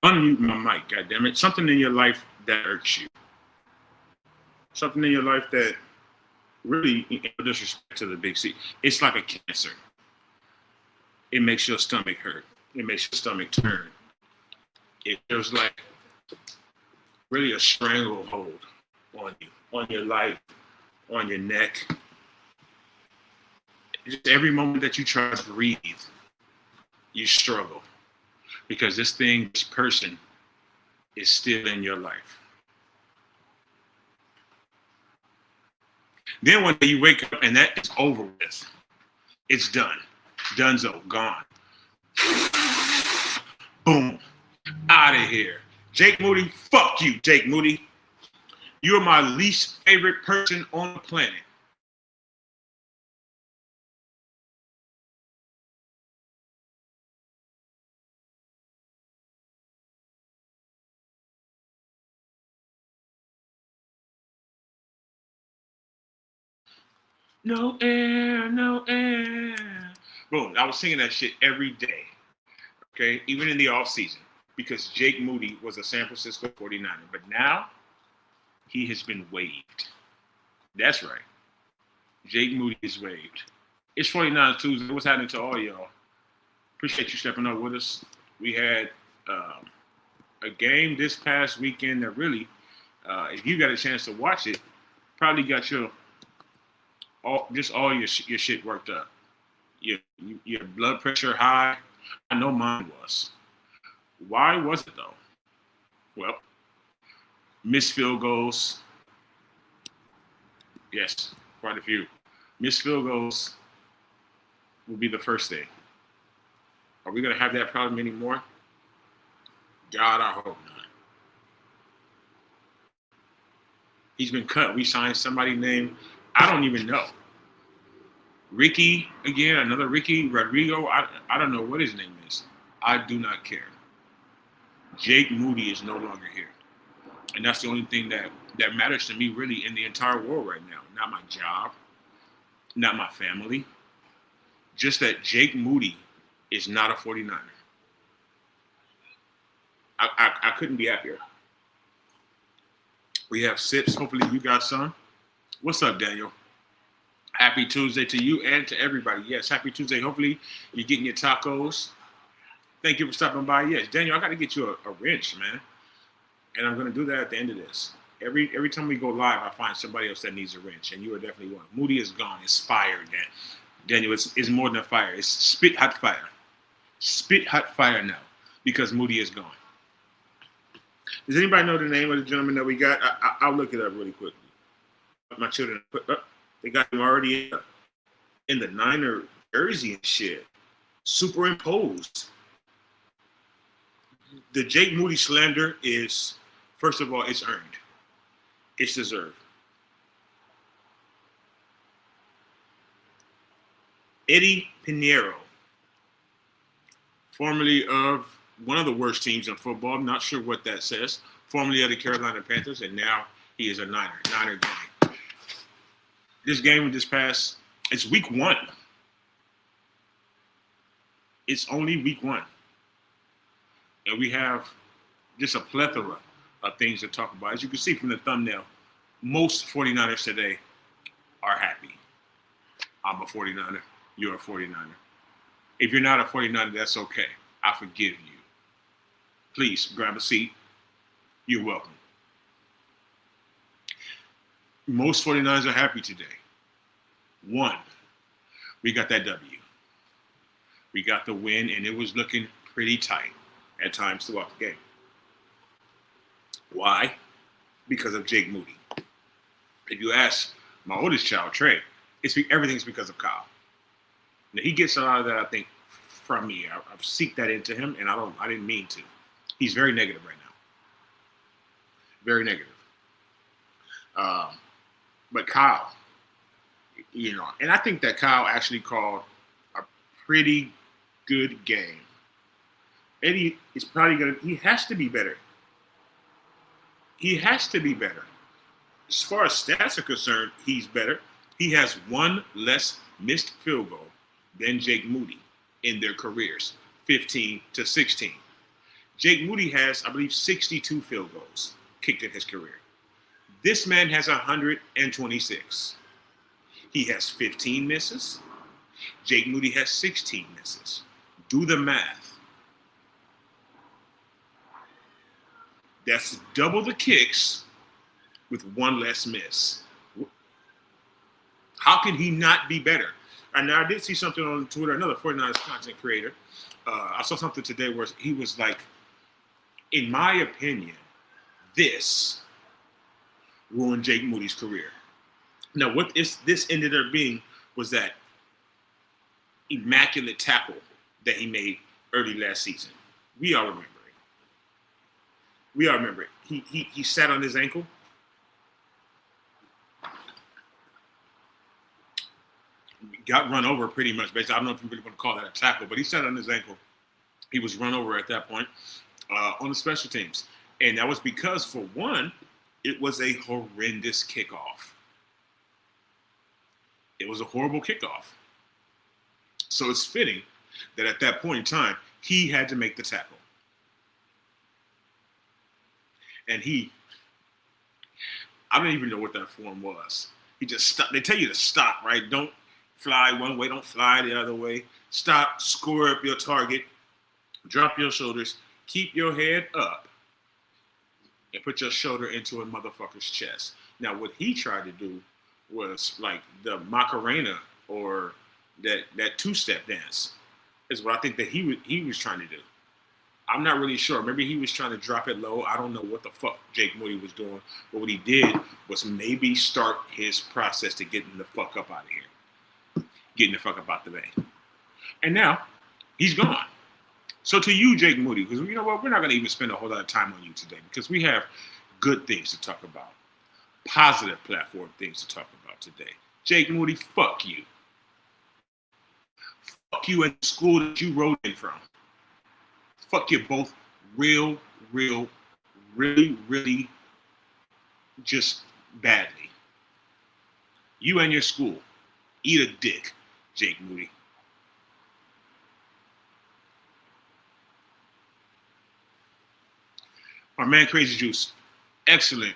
Unmute my mic, goddammit. Something in your life that irks you. Something in your life that really, in disrespect to the big C, it's like a cancer. It makes your stomach hurt. It makes your stomach turn. It feels like really a stranglehold on you, on your life, on your neck. Just every moment that you try to breathe, you struggle because this thing, this person is still in your life. Then one day you wake up and that is over with. It's done. Dunzo, gone. Boom. Out of here. Jake Moody, fuck you, Jake Moody. You're my least favorite person on the planet. No air, no air. Boom. I was singing that shit every day. Okay, even in the off season, because Jake Moody was a San Francisco 49er. But now he has been waived. That's right. Jake Moody is waived. It's 49 Tuesday. What's happening to all y'all? Appreciate you stepping up with us. We had a game this past weekend that really, if you got a chance to watch it, probably got your all your shit worked up. Your blood pressure high. I know mine was. Why was it though? Well, missed field goals. Yes, quite a few. Missed field goals will be the first thing. Are we going to have that problem anymore? God, I hope not. He's been cut. We signed somebody named, I don't even know. Ricky, again, another Ricky Rodrigo. I don't know what his name is. I do not care. Jake Moody is no longer here. And that's the only thing that matters to me really in the entire world right now. Not my job, not my family. Just that Jake Moody is not a 49er. I couldn't be happier. We have sips. Hopefully you got some. What's up, Daniel? Happy Tuesday to you and to everybody. Yes, happy Tuesday. Hopefully you're getting your tacos. Thank you for stopping by. Yes, Daniel, I got to get you a wrench, man. And I'm going to do that at the end of this. Every time we go live, I find somebody else that needs a wrench, and you are definitely one. Moody is gone. It's fire, Daniel. It's more than fire. It's spit hot fire. Spit hot fire now because Moody is gone. Does anybody know the name of the gentleman that we got? I'll look it up really quickly. My children put up. They got him already in the Niner jersey and shit. Superimposed. The Jake Moody slander is, first of all, it's earned. It's deserved. Eddie Pinheiro, formerly of one of the worst teams in football, I'm not sure what that says, formerly of the Carolina Panthers, and now he is a Niner gang. This game it's week one. It's only week one. And we have just a plethora of things to talk about. As you can see from the thumbnail, most 49ers today are happy. I'm a 49er. You're a 49er. If you're not a 49er, that's okay. I forgive you. Please grab a seat. You're welcome. Most 49ers are happy today. One, we got that W. We got the win, and it was looking pretty tight at times throughout the game. Why? Because of Jake Moody. If you ask my oldest child, Trey, everything's because of Kyle. Now, he gets a lot of that, I think, from me. I've seeked that into him, and I didn't mean to. He's very negative right now. Very negative. But Kyle, and I think that Kyle actually called a pretty good game. Eddie is probably he has to be better. He has to be better. As far as stats are concerned, he's better. He has one less missed field goal than Jake Moody in their careers, 15 to 16. Jake Moody has, I believe, 62 field goals kicked in his career. This man has 126. He has 15 misses. Jake Moody has 16 misses. Do the math. That's double the kicks with one less miss. How can he not be better? And now I did see something on Twitter, another 49ers content creator. I saw something today where he was like, in my opinion, this ruined Jake Moody's career. Now, what this ended up being was that immaculate tackle that he made early last season. We all remember it. He sat on his ankle. Got run over pretty much. Basically, I don't know if you really want to call that a tackle, but he sat on his ankle. He was run over at that point on the special teams. And that was because, for one, it was a horrendous kickoff. It was a horrible kickoff. So it's fitting that at that point in time, he had to make the tackle. And I don't even know what that form was. He just stopped. They tell you to stop, right? Don't fly one way, don't fly the other way. Stop, score up your target, drop your shoulders, keep your head up, and put your shoulder into a motherfucker's chest. Now, what he tried to do was like the Macarena or that two-step dance is what I think that he was trying to do. I'm not really sure. Maybe he was trying to drop it low. I don't know what the fuck Jake Moody was doing. But what he did was maybe start his process to getting the fuck up out of here. Getting the fuck up out the way. And now, he's gone. So to you, Jake Moody, because you know what? We're not going to even spend a whole lot of time on you today because we have good things to talk about. Positive platform things to talk about today. Jake Moody, fuck you. Fuck you at the school that you wrote in from. Fuck you both really, really just badly. You and your school. Eat a dick, Jake Moody. Our man Crazy Juice, excellent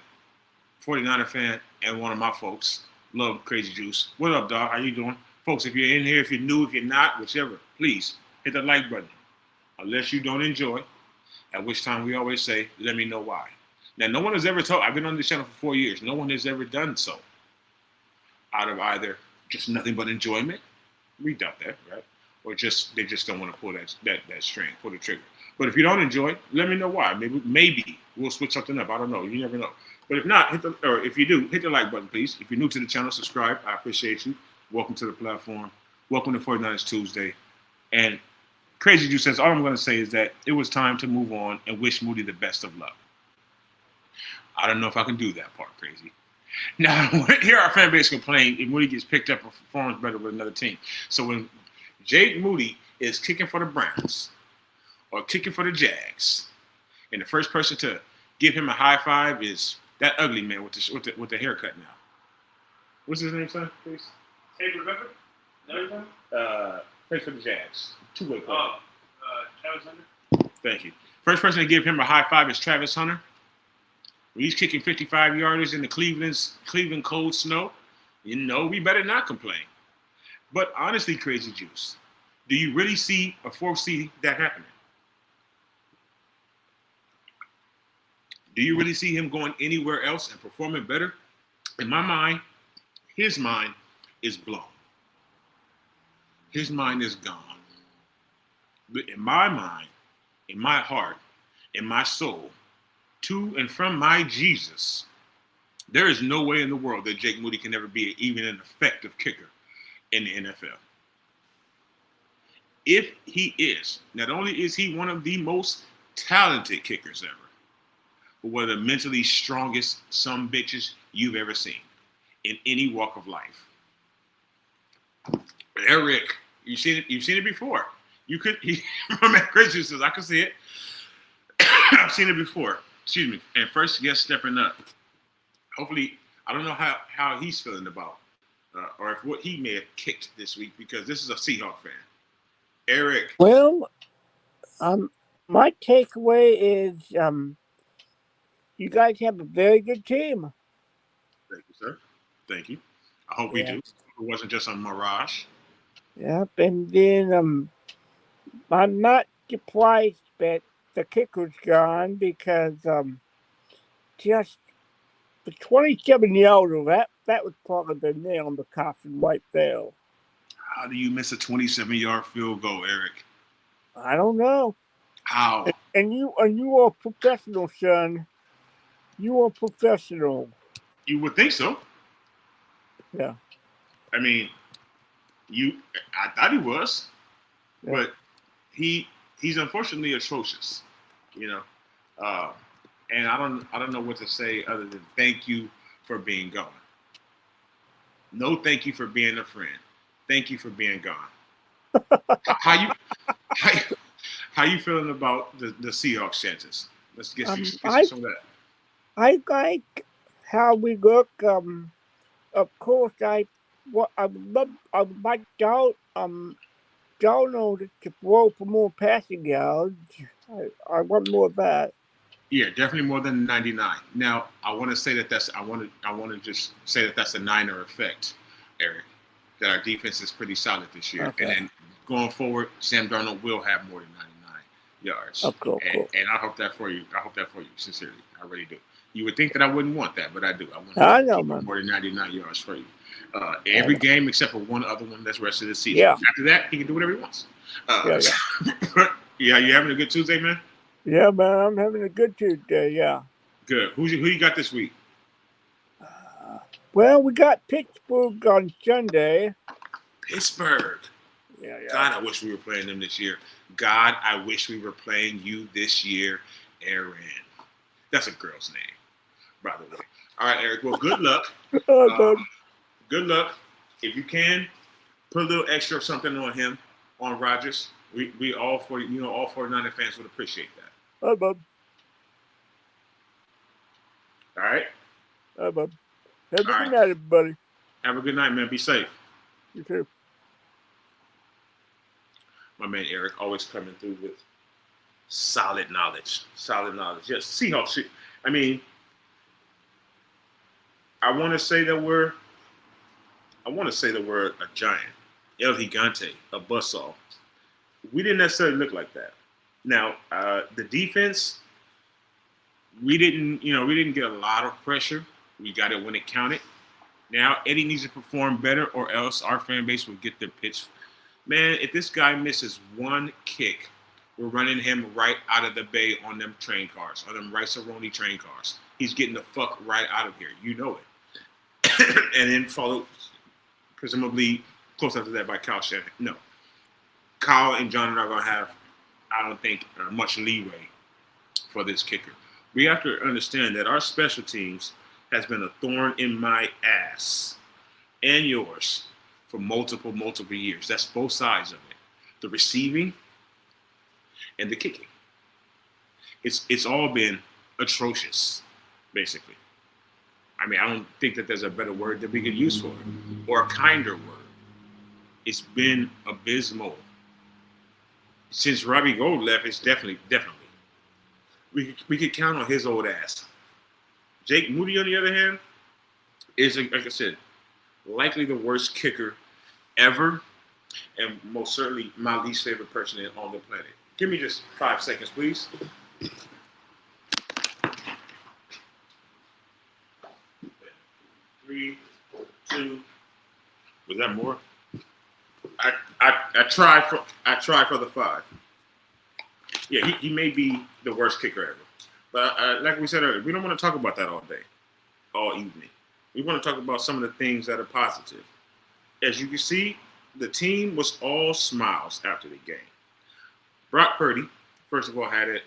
49er fan and one of my folks. Love Crazy Juice. What up, dog? How you doing? Folks, if you're in here, if you're new, if you're not, whichever, please hit the like button. Unless you don't enjoy, at which time we always say, let me know why. Now, no one has ever told, I've been on this channel for 4 years. No one has ever done so out of either just nothing but enjoyment. We doubt that, right? Or just they just don't want to pull that string, pull the trigger. But if you don't enjoy, let me know why. Maybe we'll switch something up. I don't know. You never know. But if not, if you do, hit the like button, please. If you're new to the channel, subscribe. I appreciate you. Welcome to the platform. Welcome to 49ers Tuesday. And Crazy Juice says, all I'm going to say is that it was time to move on and wish Moody the best of luck. I don't know if I can do that part, Crazy. Now, here our fan base complain if Moody gets picked up or performs better with another team. So when Jake Moody is kicking for the Browns or kicking for the Jags, and the first person to give him a high five is that ugly man with the haircut now. What's his name, son, please? Hey, remember? Plays for the Jags. Two-way player. Travis Hunter. Thank you. First person to give him a high five is Travis Hunter. When he's kicking 55-yarders in the Cleveland cold snow, you know we better not complain. But honestly, Crazy Juice, do you really foresee that happening? Do you really see him going anywhere else and performing better? In my mind, his mind is blown. His mind is gone. But in my mind, in my heart, in my soul, to and from my Jesus, there is no way in the world that Jake Moody can ever be even an effective kicker in the NFL. If he is, not only is he one of the most talented kickers ever, but one of the mentally strongest some bitches you've ever seen in any walk of life. Eric, you've seen it before. My man Crazy says, I can see it. I've seen it before. Excuse me. And first guest stepping up. Hopefully, I don't know how he's feeling about, or if what he may have kicked this week, because this is a Seahawk fan. Eric. Well, I'm my takeaway is you guys have a very good team. Thank you, sir. Thank you. I hope we Yeah. do. It wasn't just a mirage. Yep. And then I'm not surprised that the kicker's gone because just the 27-yarder that was probably the nail in the coffin right there. How do you miss a 27-yard field goal, Eric? I don't know. How? And you are a professional, son. You are a professional. You would think so. Yeah. I mean, you. I thought he was, Yeah. but he's unfortunately atrocious. You know, uh, and I don't know what to say other than thank you for being gone. No, thank you for being a friend. Thank you for being gone. How you how, how you feeling about the Seahawks chances? Let's get you I some of that. I like how we look. Of course, I would like Donald to throw for more passing yards. I want more of that. Yeah, definitely more than 99. Now, I want to just say that that's a Niner effect, Eric. That our defense is pretty solid this year, and Okay. then going forward, Sam Darnold will have more than 99 yards, Of course. and I hope that for you. I hope that for you, sincerely. I really do. You would think that I wouldn't want that, but I do. I want him I to know, keep man. more than 99 yards for you. I Every know. game except for one other one that's rest of the season. Yeah. After that, he can do whatever he wants. Yeah. Yeah, you having a good Tuesday, man? Yeah, man. I'm having a good Tuesday. Yeah. Good. Who you got this week? Well, we got Pittsburgh on Sunday. Pittsburgh. Yeah. God, I wish we were playing them this year. God, I wish we were playing you this year, Aaron. That's a girl's name, by the way. All right, Eric. Well, good luck. Oh, Uh, bud. good luck. If you can, put a little extra of something on him, on Rodgers. We all all 49er fans would appreciate that. Oh, bud. All right. Oh, bud. Have a All good right. night, everybody. Have a good night, man. Be safe. You too. My man Eric always coming through with solid knowledge. Solid knowledge. Yes. Seahawks. I mean, I want to say that we're a giant, El Gigante, a buzzsaw. We didn't necessarily look like that. Now, the defense, we didn't get a lot of pressure. We got it when it counted. Now Eddie needs to perform better, or else our fan base will get their pitch. Man, if this guy misses one kick, we're running him right out of the bay on them train cars, on them Rice-A-Roni train cars. He's getting the fuck right out of here. You know it. And then followed, presumably, close after that by Kyle Shanahan. No. Kyle and John are not going to have, I don't think, much leeway for this kicker. We have to understand that our special teams has been a thorn in my ass and yours for multiple years. That's both sides of it. The receiving and the kicking. It's all been atrocious, basically. I mean, I don't think that there's a better word that we could use for it, or a kinder word. It's been abysmal. Since Robbie Gold left, it's definitely. We could count on his old ass. Jake Moody, on the other hand, is, like I said, likely the worst kicker ever, and most certainly my least favorite person on the planet. Give me just 5 seconds, please. 3, 2. Was that more? I tried for the 5. Yeah, he may be the worst kicker ever. But like we said earlier, we don't want to talk about that all day, all evening. We want to talk about some of the things that are positive. As you can see, the team was all smiles after the game. Brock Purdy, first of all, had it,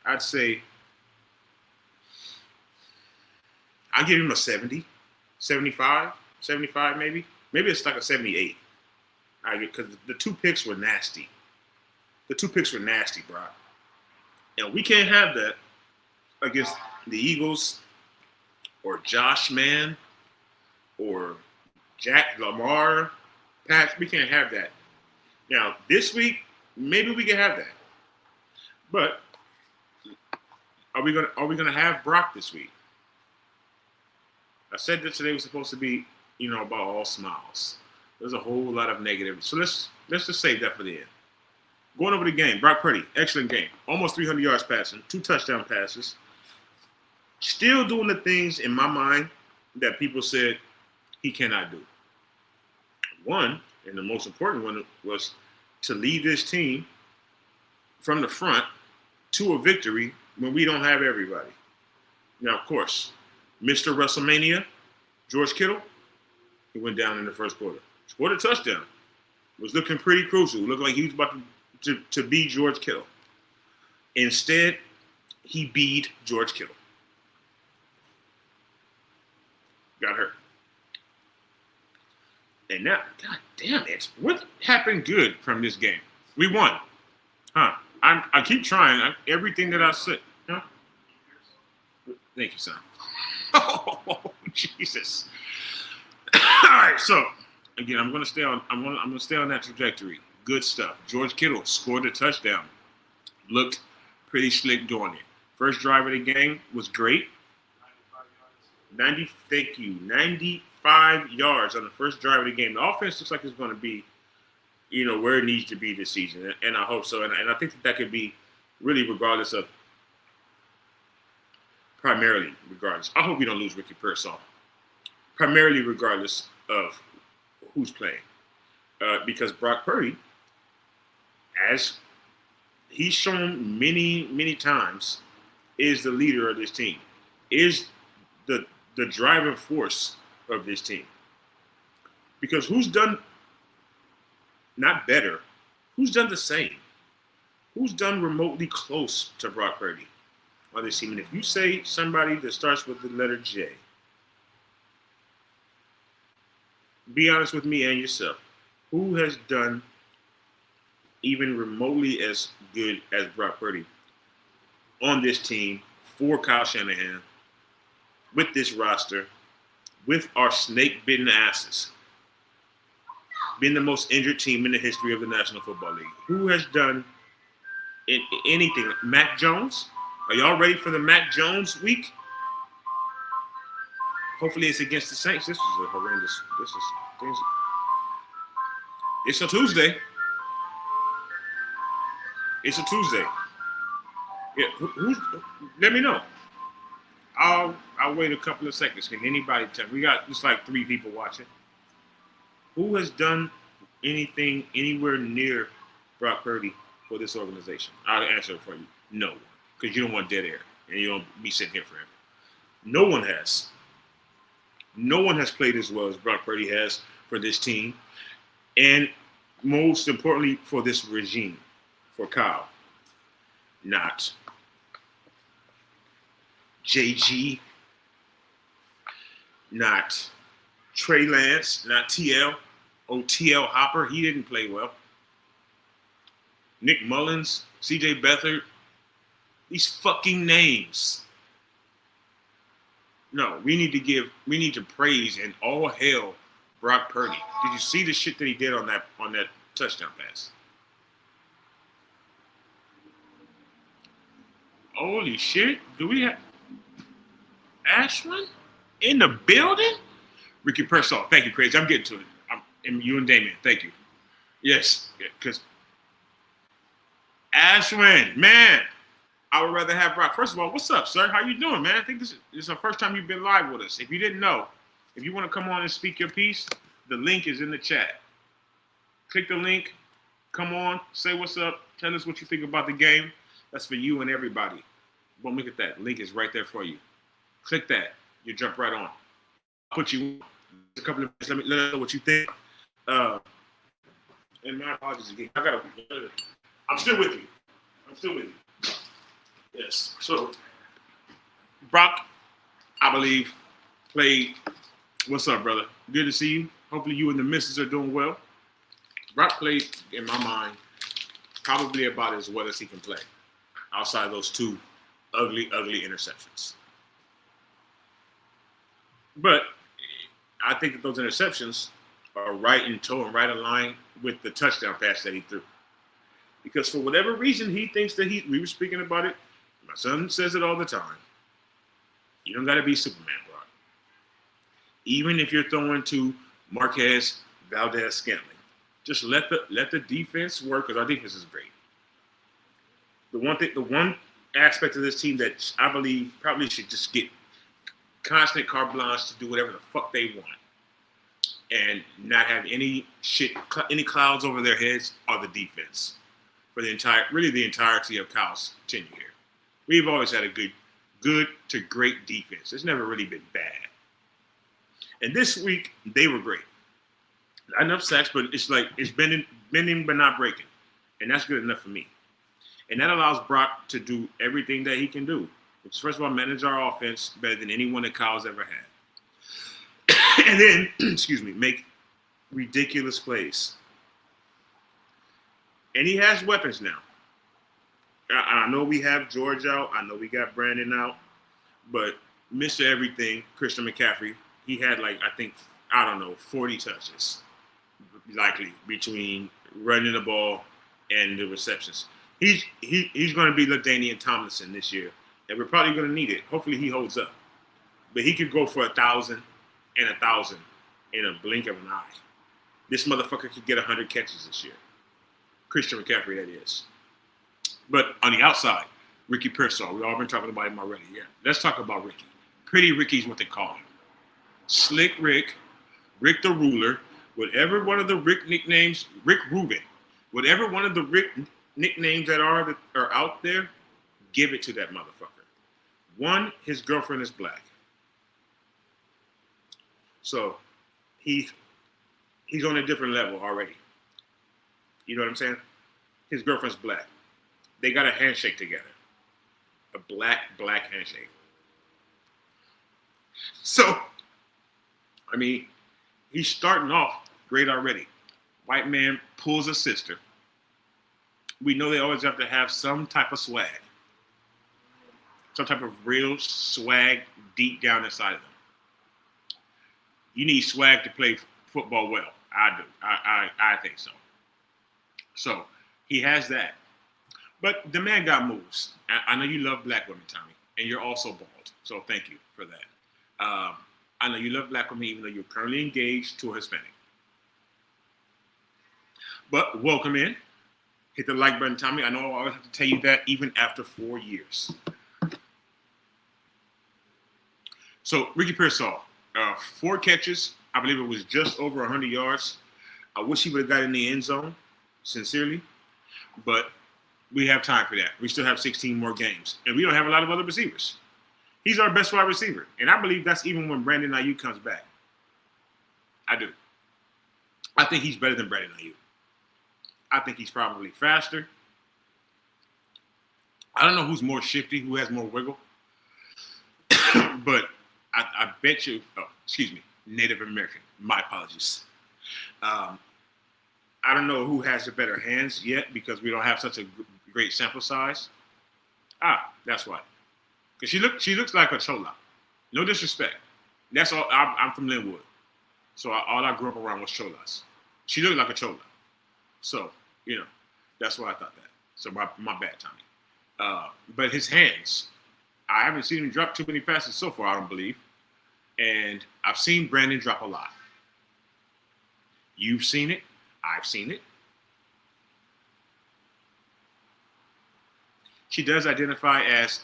I'd say, I'll give him a 70, 75 maybe. Maybe it's like a 78. Because the 2 picks were nasty. The 2 picks were nasty, Brock. And we can't have that against the Eagles or Josh Mann or Jack Lamar. Pat, we can't have that. Now, this week, maybe we can have that. But are we gonna have Brock this week? I said that today was supposed to be, about all smiles. There's a whole lot of negative. So let's just save that for the end. Going over the game, Brock Purdy, excellent game. Almost 300 yards passing, 2 touchdown passes. Still doing the things in my mind that people said he cannot do. One, and the most important one, was to lead this team from the front to a victory when we don't have everybody. Now, of course, Mr. WrestleMania, George Kittle, he went down in the first quarter. Scored a touchdown. Was looking pretty crucial. Looked like he was about to be George Kittle. Instead, he beat George Kittle. Got hurt. And now, God damn it. What happened good from this game? We won. Huh. I keep trying. Everything that I said. Huh? Thank you, son. Oh, Jesus. All right, so again, I'm gonna stay on that trajectory. Good stuff. George Kittle scored a touchdown. Looked pretty slick doing it. First drive of the game was great. 95 yards on the first drive of the game. The offense looks like it's going to be, where it needs to be this season, and I hope so. And I think that could be really primarily regardless. I hope we don't lose Ricky Pearsall. Primarily regardless of who's playing. Because Brock Purdy, as he's shown many, many times, is the leader of this team, is the driving force of this team. Because who's done, not better, who's done the same? Who's done remotely close to Brock Purdy on this team? And if you say somebody that starts with the letter J, be honest with me and yourself. Who has done even remotely as good as Brock Purdy on this team for Kyle Shanahan, with this roster, with our snake-bitten asses, been the most injured team in the history of the National Football League? Who has done anything? Mac Jones? Are y'all ready for the Mac Jones week? Hopefully it's against the Saints. This is a horrendous. It's a Tuesday. It's a Tuesday. Yeah, let me know. I'll wait a couple of seconds. Can anybody tell? We got just like 3 people watching. Who has done anything anywhere near Brock Purdy for this organization? I'll answer it for you. No one. Because you don't want dead air. And you don't be sitting here forever. No one has. No one has played as well as Brock Purdy has for this team. And most importantly, for this regime. For Kyle. Not JG. Not Trey Lance. Not TL. TL Hopper. He didn't play well. Nick Mullins. CJ Beathard. These fucking names. No, we need to praise and all hail Brock Purdy. Did you see the shit that he did on that touchdown pass? Holy shit. Do we have Ashman in the building? Ricky Pearsall. Thank you, Crazy. I'm getting to it. And you and Damien. Thank you. Yes, because Ashwin, man, I would rather have Brock. First of all, what's up, sir? How you doing, man? I think this is the first time you've been live with us. If you didn't know, if you want to come on and speak your piece, the link is in the chat. Click the link. Come on. Say what's up. Tell us what you think about the game. That's for you and everybody. Boom, look at that. Link is right there for you. Click that. You jump right on. I'll put you a couple of minutes. Let us know what you think. And my apologies again. I'm still with you. Yes. So, Brock, I believe, played. What's up, brother? Good to see you. Hopefully you and the missus are doing well. Brock played, in my mind, probably about as well as he can play outside of those 2 ugly, ugly interceptions. But I think that those interceptions are right in toe and right in line with the touchdown pass that he threw. Because for whatever reason, he thinks that we were speaking about it. My son says it all the time. You don't got to be Superman, bro. Even if you're throwing to Marquez, Valdez, Scantling, just let the defense work because our defense is great. The one aspect of this team that I believe probably should just get constant carte blanche to do whatever the fuck they want and not have any clouds over their heads are the defense for the entirety of Kyle's tenure here. We've always had a good to great defense. It's never really been bad. And this week they were great. Not enough sacks, but it's like it's bending but not breaking, and that's good enough for me. And that allows Brock to do everything that he can do, which is, first of all, manage our offense better than anyone that Kyle's ever had. And then, make ridiculous plays. And he has weapons now. I know we have George out. I know we got Brandon out. But Mr. Everything, Christian McCaffrey, he had 40 touches, likely, between running the ball and the receptions. He's going to be LaDainian Tomlinson this year, and we're probably going to need it. Hopefully he holds up. But he could go for 1,000 and 1,000 in a blink of an eye. This motherfucker could get 100 catches this year. Christian McCaffrey, that is. But on the outside, Ricky Pearsall. We've all been talking about him already. Yeah, let's talk about Ricky. Pretty Ricky is what they call him. Slick Rick, Rick the Ruler, whatever one of the Rick nicknames, Rick Rubin, whatever one of the Rick nicknames that are out there, give it to that motherfucker. One, his girlfriend is black. So he's on a different level already. You know what I'm saying? His girlfriend's black. They got a handshake together. A black handshake. So, I mean, he's starting off great already. White man pulls a sister. We know they always have to have some type of swag. Some type of real swag deep down inside of them. You need swag to play football well. I do. I think so. So, he has that. But the man got moves. I know you love black women, Tommy, and you're also bald. So thank you for that. I know you love black women, even though you're currently engaged to a Hispanic. But welcome in. Hit the like button, Tommy. I know I always have to tell you that even after 4 years. So Ricky Pearsall, 4 catches. I believe it was just over 100 yards. I wish he would have got in the end zone, sincerely. But we have time for that. We still have 16 more games. And we don't have a lot of other receivers. He's our best wide receiver. And I believe that's even when Brandon Ayuk comes back. I do. I think he's better than Brandon Ayuk. I think he's probably faster. I don't know who's more shifty, who has more wiggle. But I bet you, Native American. My apologies. I don't know who has the better hands yet because we don't have such a great sample size. That's why. Because she looks like a chola. No disrespect. That's all. I'm from Linwood. So all I grew up around was cholas. She looked like a chola. So, that's why I thought that. So my bad, Tommy. But his hands, I haven't seen him drop too many passes so far, I don't believe. And I've seen Brandon drop a lot. You've seen it. I've seen it. She does identify as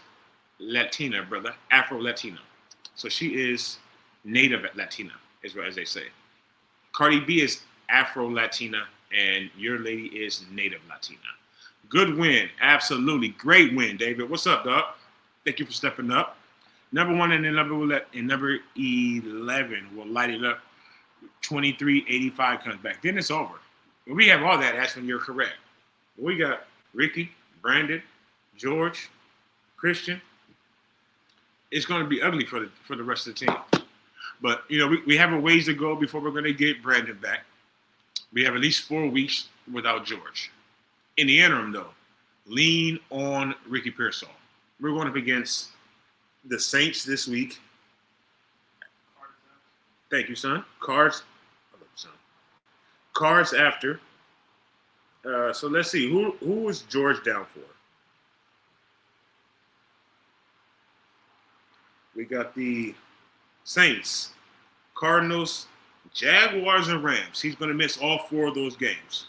Latina, brother, Afro-Latina. So she is native Latina, as they say. Cardi B is Afro-Latina, and your lady is native Latina. Good win. Absolutely. Great win, David. What's up, dog? Thank you for stepping up. Number 1 and then number 11 will light it up. 2385 comes back. Then it's over. When we have all that, that's when you're correct. We got Ricky, Brandon, George, Christian. It's going to be ugly for the rest of the team. But, we have a ways to go before we're going to get Brandon back. We have at least 4 weeks without George. In the interim, though, lean on Ricky Pearsall. We're going up against the Saints this week. Thank you, son. Cards after. So let's see. Who is George down for? We got the Saints, Cardinals, Jaguars, and Rams. He's going to miss all 4 of those games.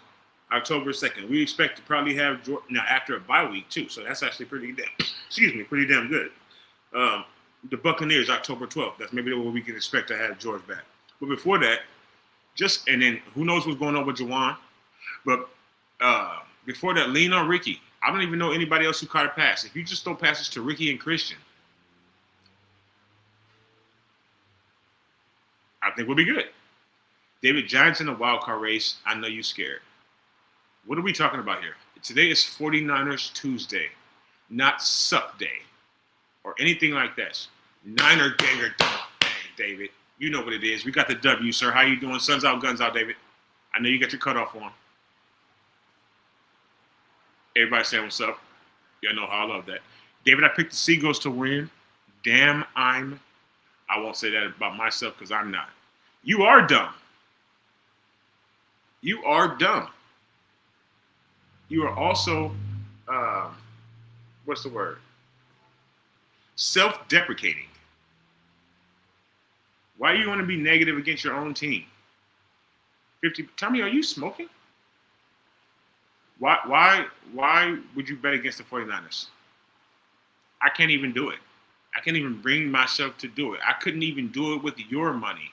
October 2nd. We expect to probably have George now after a bye week too. So that's actually pretty damn good. The Buccaneers, October 12th. That's maybe what we can expect to have George back. But before that, and then who knows what's going on with Juwan. But before that, lean on Ricky. I don't even know anybody else who caught a pass. If you just throw passes to Ricky and Christian, I think we'll be good. David, Giants in the wild card race. I know you're scared. What are we talking about here? Today is 49ers Tuesday, not Suck Day or anything like that. Niner ganger dang, David. You know what it is. We got the W, sir. How you doing? Suns out, guns out, David. I know you got your cutoff on. Everybody saying what's up. Y'all know how I love that. David, I picked the Seagulls to win. Damn, I won't say that about myself because I'm not. You are dumb. You are dumb. You are also, what's the word? Self-deprecating. Why do you want to be negative against your own team? Tommy, are you smoking? Why would you bet against the 49ers? I can't even do it. I can't even bring myself to do it. I couldn't even do it with your money.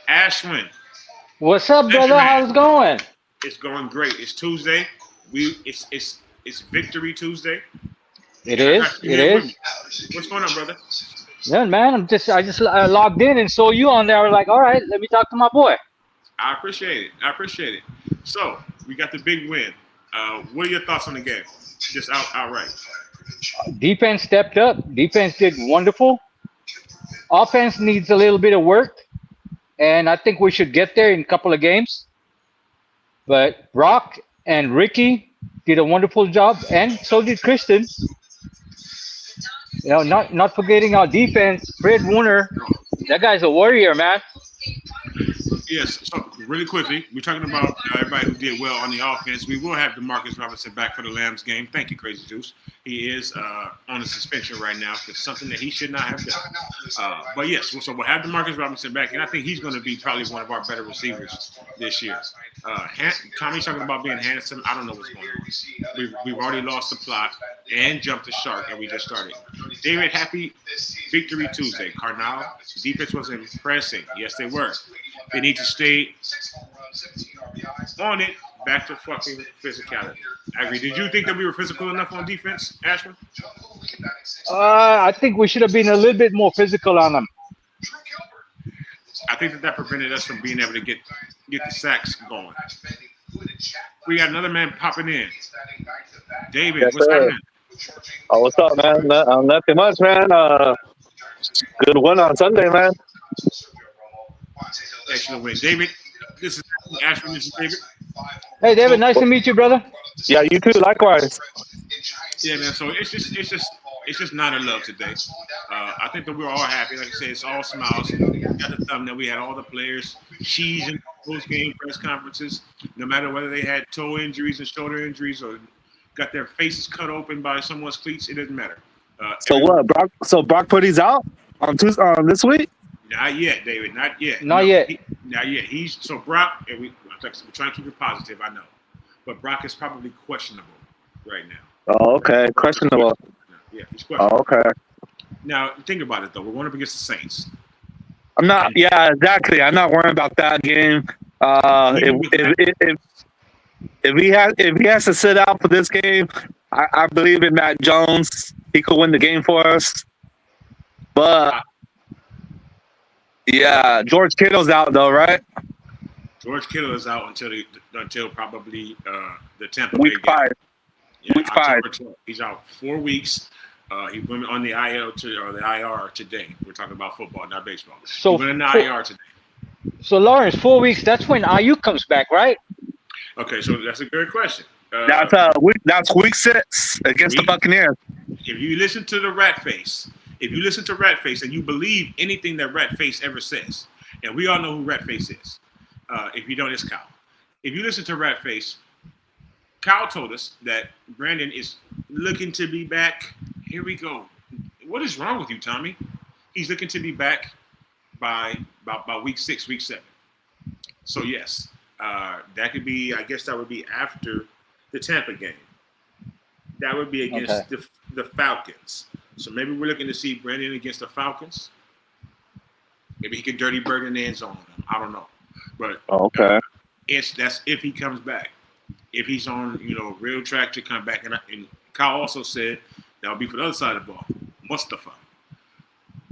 Ashwin. What's up, brother? How's it going? It's going great. It's Tuesday. It's Victory Tuesday. It is. What's going on, brother? Yeah, man. I just logged in and saw you on there. I was like, all right, let me talk to my boy. I appreciate it. So we got the big win. What are your thoughts on the game? Just outright. Defense stepped up. Defense did wonderful. Offense needs a little bit of work, and I think we should get there in a couple of games. But Brock and Ricky did a wonderful job, and so did Kristen. You know, not forgetting our defense, Fred Warner. That guy's a warrior, man. Yes. So really quickly, we're talking about everybody who did well on the offense. We will have DeMarcus Robinson back for the Lambs game. Thank you, Crazy Juice. He is on a suspension right now. It's something that he should not have done. But yes, so we'll have DeMarcus Robinson back, and I think he's going to be probably one of our better receivers this year. Tommy's talking about being handsome. I don't know what's going on. We've already lost the plot and jumped the shark, and we just started. David, happy Victory Tuesday. Cardinal, defense was impressing. Yes, they were. They need to stay on it. Back to fucking physicality. I agree. Did you think that we were physical enough on defense, Ashman? I think we should have been a little bit more physical on them. I think that prevented us from being able to get the sacks going. We got another man popping in. David, yes, what's happening? Oh, what's up, man? Nothing much, man. Good win on Sunday, man. Excellent win. David, this is Ashman. This is David. Hey, David, nice to meet you, brother. Yeah, you too. Likewise. Yeah, man. So it's just not a love today. I think that we're all happy. Like I said, it's all smiles. We got the thumbnail. We had all the players cheesing post-game press conferences, no matter whether they had toe injuries and shoulder injuries or got their faces cut open by someone's cleats. It doesn't matter. So what, Brock? So Brock Purdy's out on this week? Not yet, David. Not yet. Not yet. Not yet. So Brock, and we're trying to keep it positive, I know. But Brock is probably questionable right now. Oh, okay. Questionable. Yeah, he's questionable. Oh, okay. Now, think about it, though. We're going up against the Saints. I'm not. Yeah, exactly. I'm not worrying about that game. If he has to sit out for this game, I believe in Matt Jones. He could win the game for us. But yeah, George Kittle's out though, right? George Kittle is out until probably the Tampa Week Bay game. 5. Yeah, Week 5. 12th. He's out 4 weeks. He went on the IR today. We're talking about football, not baseball. So he went on the IR today. So Lawrence, 4 weeks. That's when Ayuk comes back, right? Okay, so that's a good question. That's week 6 against the Buccaneers. If you listen to the Rat Face, and you believe anything that Rat Face ever says, and we all know who Rat Face is. If you don't, it's Kyle. If you listen to Rat Face, Kyle told us that Brandon is looking to be back. Here we go. What is wrong with you, Tommy? He's looking to be back by week 6, week 7. So yes, that could be. I guess that would be after the Tampa game. That would be against the Falcons. So maybe we're looking to see Brandon against the Falcons. Maybe he could dirty bird in the end zone on them. I don't know, but that's if he comes back. If he's on real track to come back, and Kyle also said that will be for the other side of the ball.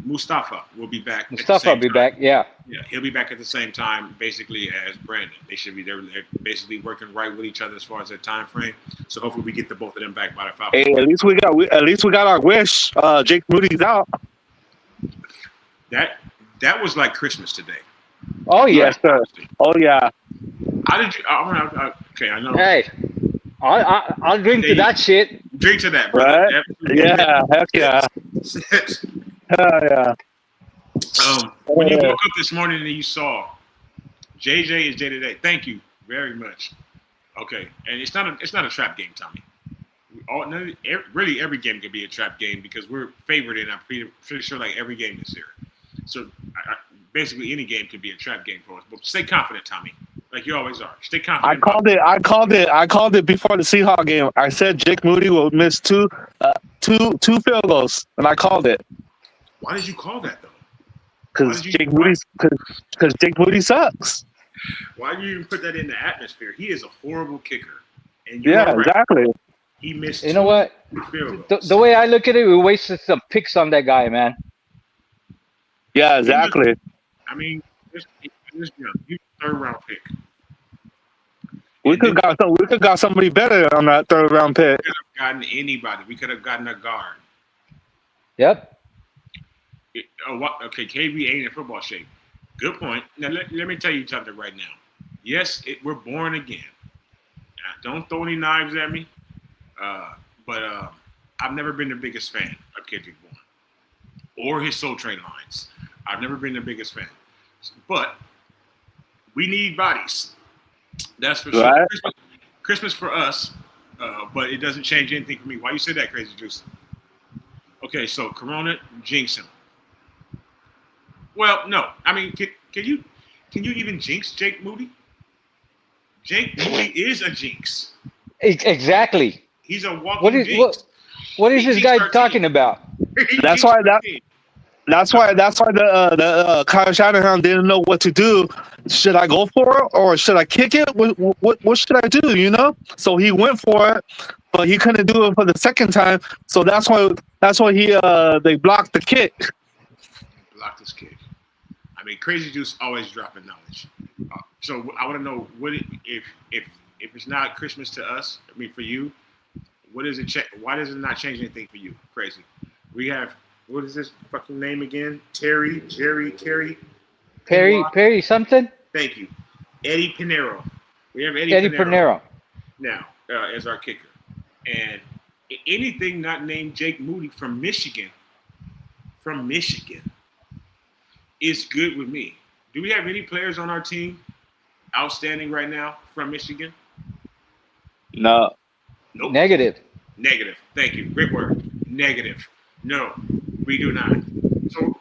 Mustafa will be back. Mustafa will be back. Yeah, he'll be back at the same time, basically as Brandon. They should be there. They're basically working right with each other as far as their time frame. So hopefully we get the both of them back by the Falcons. Hey, at least we got our wish. Jake Moody's out. That was like Christmas today. Oh yeah. Yes, sir. Oh yeah. How did you? Okay, I know. Hey, I'll drink to that shit. Drink to that, brother. Right? Yeah. Heck yeah. Hell yeah. When you woke up this morning and you saw JJ is day to day. Thank you very much. Okay, and it's not a trap game, Tommy. Really, every game could be a trap game because we're favored in. I'm pretty sure like every game this year. So basically, any game could be a trap game for us. But stay confident, Tommy, like you always are. Stay confident. I called it before the Seahawks game. I said Jake Moody will miss two field goals, and I called it. Why did you call that though? Because Jake Moody sucks. Why do you even put that in the atmosphere? He is a horrible kicker. And exactly. He missed. You know what? The way I look at it, we wasted some picks on that guy, man. Yeah, exactly. I mean, this third round pick. We could have got somebody better on that third round pick. We could have gotten anybody. We could have gotten a guard. Yep. Okay, KB ain't in football shape. Good point. Now let me tell you something right now. Yes, we're born again. Don't throw any knives at me. But I've never been the biggest fan of Kendrick Bourne or his Soul Train lines. I've never been the biggest fan. But we need bodies. That's for sure. Christmas for us, but it doesn't change anything for me. Why you say that, Crazy Juice? Okay, so Corona, jinx him. Well, no. I mean, can you even jinx Jake Moody? Jake Moody is a jinx. Exactly. He's a walking jinx. What is this guy talking about? That's why the Kyle Shanahan didn't know what to do. Should I go for it or should I kick it? What should I do? So he went for it, but he couldn't do it for the second time. So that's why they blocked the kick. Blocked his kick. I mean, Crazy Juice always dropping knowledge. So I want to know if it's not Christmas to us. I mean, for you, what does it? Why does it not change anything for you, Crazy? We have. What is this fucking name again? Terry, Kerry? Perry something? Thank you. Eddie Pinero. We have Eddie Pinero now as our kicker. And anything not named Jake Moody from Michigan is good with me. Do we have any players on our team outstanding right now from Michigan? No. Nope. Negative. Thank you. Great word. Negative. No. We do not.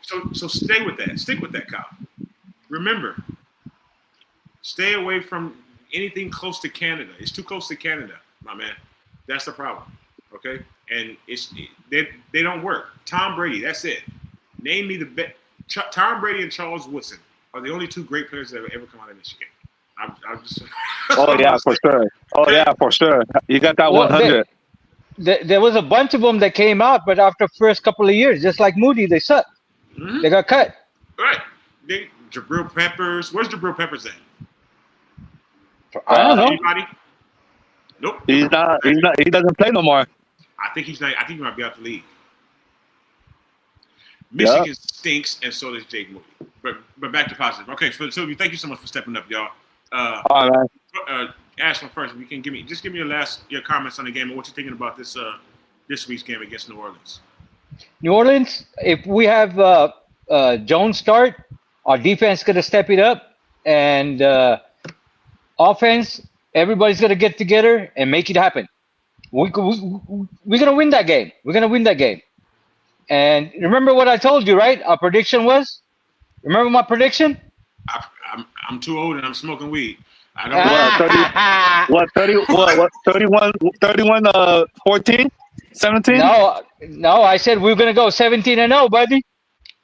So stay with that. Stick with that, Kyle. Remember, stay away from anything close to Canada. It's too close to Canada, my man. That's the problem. Okay? And they don't work. Tom Brady, that's it. Name me the best. Tom Brady and Charles Woodson are the only two great players that have ever come out of Michigan. I'm just. Oh yeah, for sure. You got that 100. There was a bunch of them that came out, but after first couple of years, just like Moody, they sucked. Mm-hmm. They got cut. Right. Jabril Peppers. Where's Jabril Peppers at? I don't know. Anybody? Nope. He's not. He doesn't play no more. I think he's not. I think he might be out the league. Michigan stinks, and so does Jake Moody. But back to positive. Okay, so Sylvia, thank you so much for stepping up, y'all. All right. Ashland first, if you can give me your comments on the game and what you're thinking about this week's game against New Orleans. New Orleans, if we have Jones start, our defense gonna step it up, and offense, Everybody's gonna get together and make it happen. We're gonna win that game. We're gonna win that game. And remember what I told you, right? Our prediction was. Remember my prediction? I'm too old and I'm smoking weed. I don't. What 30? What 31? 14, 17? No. I said we are gonna go 17-0, buddy.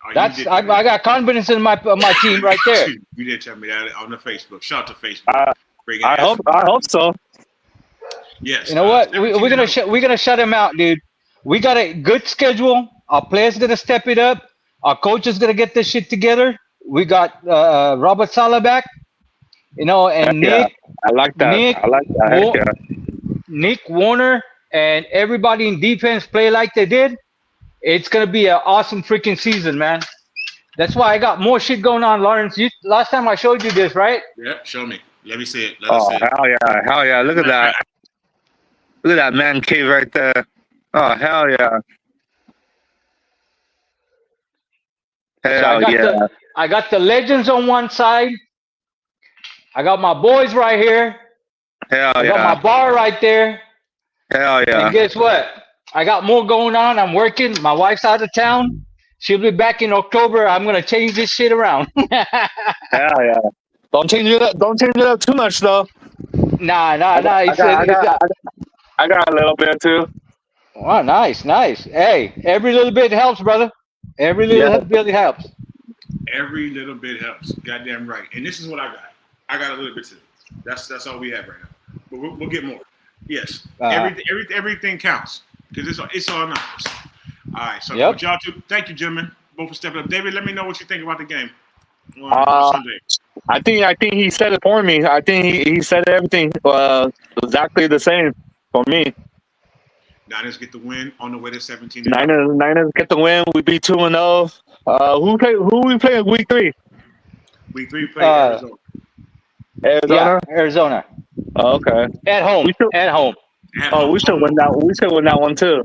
Oh, you That's did I got confidence in my team right there. You did tell me that on the Facebook. Shout out to Facebook. I hope so. Yes. You know what? 17 We're gonna shut him out, dude. We got a good schedule. Our players gonna step it up. Our coach is gonna get this shit together. We got Robert Saleh back. You know, and Yeah, I like that. I like that. Heck yeah. Nick Warner and everybody in defense play like they did. It's gonna be an awesome freaking season, man. That's why I got more shit going on, Lawrence. Last time I showed you this, right? Yep, show me. Let me see it. Let us see it. Hell yeah. Look at that. Look at that man cave right there. Oh, hell yeah. Hell I got the legends on one side. I got my boys right here. Hell I got my bar right there. Hell yeah. And guess what? I got more going on. I'm working. My wife's out of town. She'll be back in October. I'm gonna change this shit around. Hell yeah. Don't change it up too much though. Nah. I got a little bit too. Oh, nice. Hey, every little bit helps, brother. Every little bit helps. Every little bit helps. Goddamn right. And this is what I got. I got a little bit too. That's all we have right now. But we'll get more. Yes. Everything counts because it's all numbers. All right. So what y'all do? Thank you, gentlemen, both for stepping up. David, let me know what you think about the game on Sunday. I think he said it for me. I think he said everything exactly the same for me. Niners get the win on the way to 17. Niners get the win. We beat 2-0. Who we playing week 3? Week 3 play Arizona. Arizona? Yeah, Arizona. Oh, okay. At home. We should win that. We should win that one too.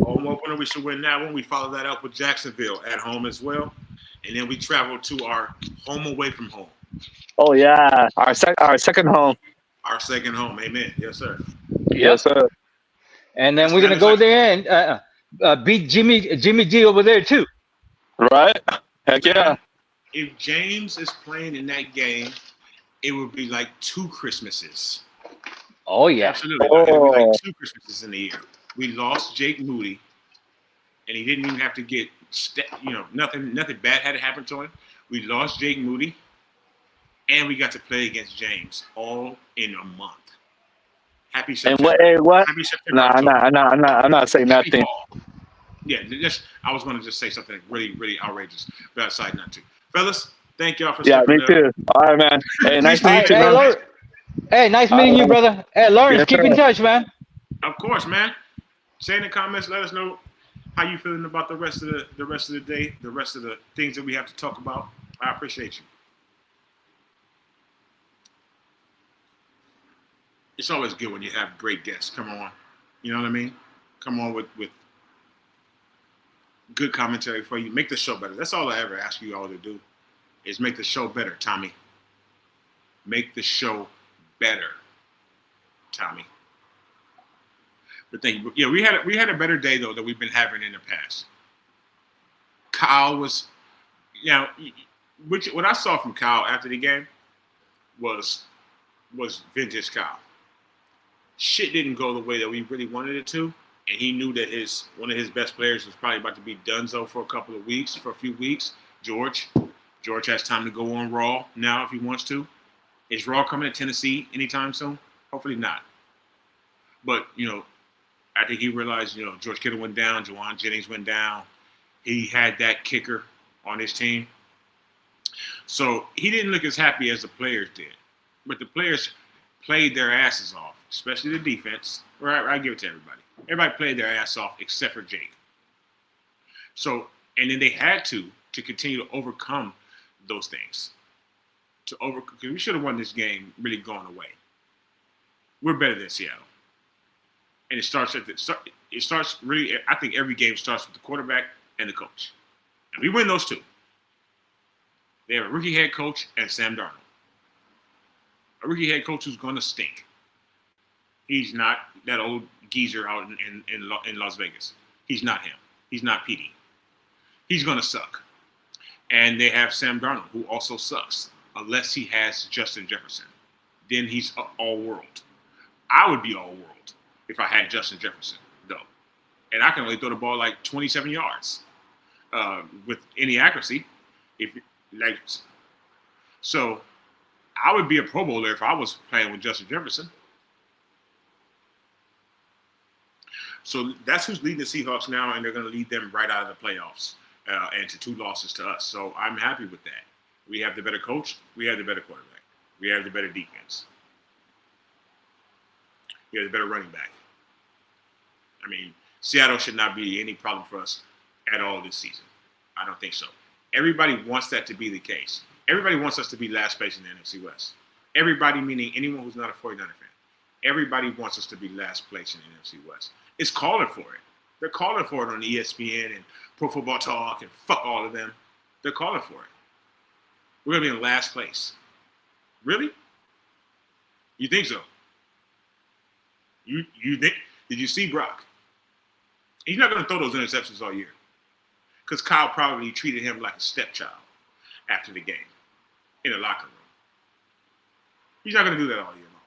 Home opener. We should win that one. We follow that up with Jacksonville at home as well, and then we travel to our home away from home. Oh yeah, our second home. Our second home. Amen. Yes, sir. Yes, sir. And then we're gonna go there and beat Jimmy G over there too. Right? Heck yeah. If James is playing in that game, it would be like 2 Christmases. Oh yeah. Absolutely. It would be like 2 Christmases in the year. We lost Jake Moody, and he didn't even have to get nothing bad had to happen to him. We lost Jake Moody, and we got to play against James all in a month. Happy September. And what? Happy September. I'm not saying nothing. Yeah, I was going to just say something really, really outrageous, but I decided not to. Fellas, thank y'all for stepping up. Yeah, me too. All right, man. Hey, nice meeting you. Hey, nice meeting you, brother. Hey, Lawrence, keep in touch, man. Of course, man. Say in the comments, let us know how you feeling about the rest of the day, the rest of the things that we have to talk about. I appreciate you. It's always good when you have great guests. Come on. You know what I mean? Come on with good commentary for you. Make the show better. That's all I ever ask you all to do is make the show better, Tommy. Make the show better, Tommy. But thank you. Yeah, we had a better day though that we've been having in the past. Kyle was, what I saw from Kyle after the game was vintage Kyle. Shit didn't go the way that we really wanted it to, and he knew that one of his best players was probably about to be donezo for a few weeks. George has time to go on Raw now if he wants to. Is Raw coming to Tennessee anytime soon? Hopefully not. But I think he realized George Kittle went down, Juwan Jennings went down. He had that kicker on his team, so he didn't look as happy as the players did. But the players played their asses off, especially the defense. Right, I give it to everybody. Everybody played their ass off except for Jake. So, and then they had to continue to overcome those things. Because we should have won this game really going away. We're better than Seattle. And it starts really, I think every game starts with the quarterback and the coach. And we win those two. They have a rookie head coach and Sam Darnold. A rookie head coach who's going to stink. He's not that old geezer out in Las Vegas. He's not him. He's not PD. He's going to suck. And they have Sam Darnold, who also sucks, unless he has Justin Jefferson. Then he's all world. I would be all world if I had Justin Jefferson, though. And I can only throw the ball like 27 yards with any accuracy. So I would be a Pro Bowler if I was playing with Justin Jefferson. So that's who's leading the Seahawks now, and they're going to lead them right out of the playoffs and to 2 losses to us. So I'm happy with that. We have the better coach. We have the better quarterback. We have the better defense. We have the better running back. I mean, Seattle should not be any problem for us at all this season. I don't think so. Everybody wants that to be the case. Everybody wants us to be last place in the NFC West. Everybody, meaning anyone who's not a 49er fan. Everybody wants us to be last place in the NFC West. It's calling for it. They're calling for it on ESPN and Pro Football Talk and fuck all of them. They're calling for it. We're going to be in last place. Really? You think so? You think? Did you see Brock? He's not going to throw those interceptions all year because Kyle probably treated him like a stepchild after the game in the locker room. He's not going to do that all year long.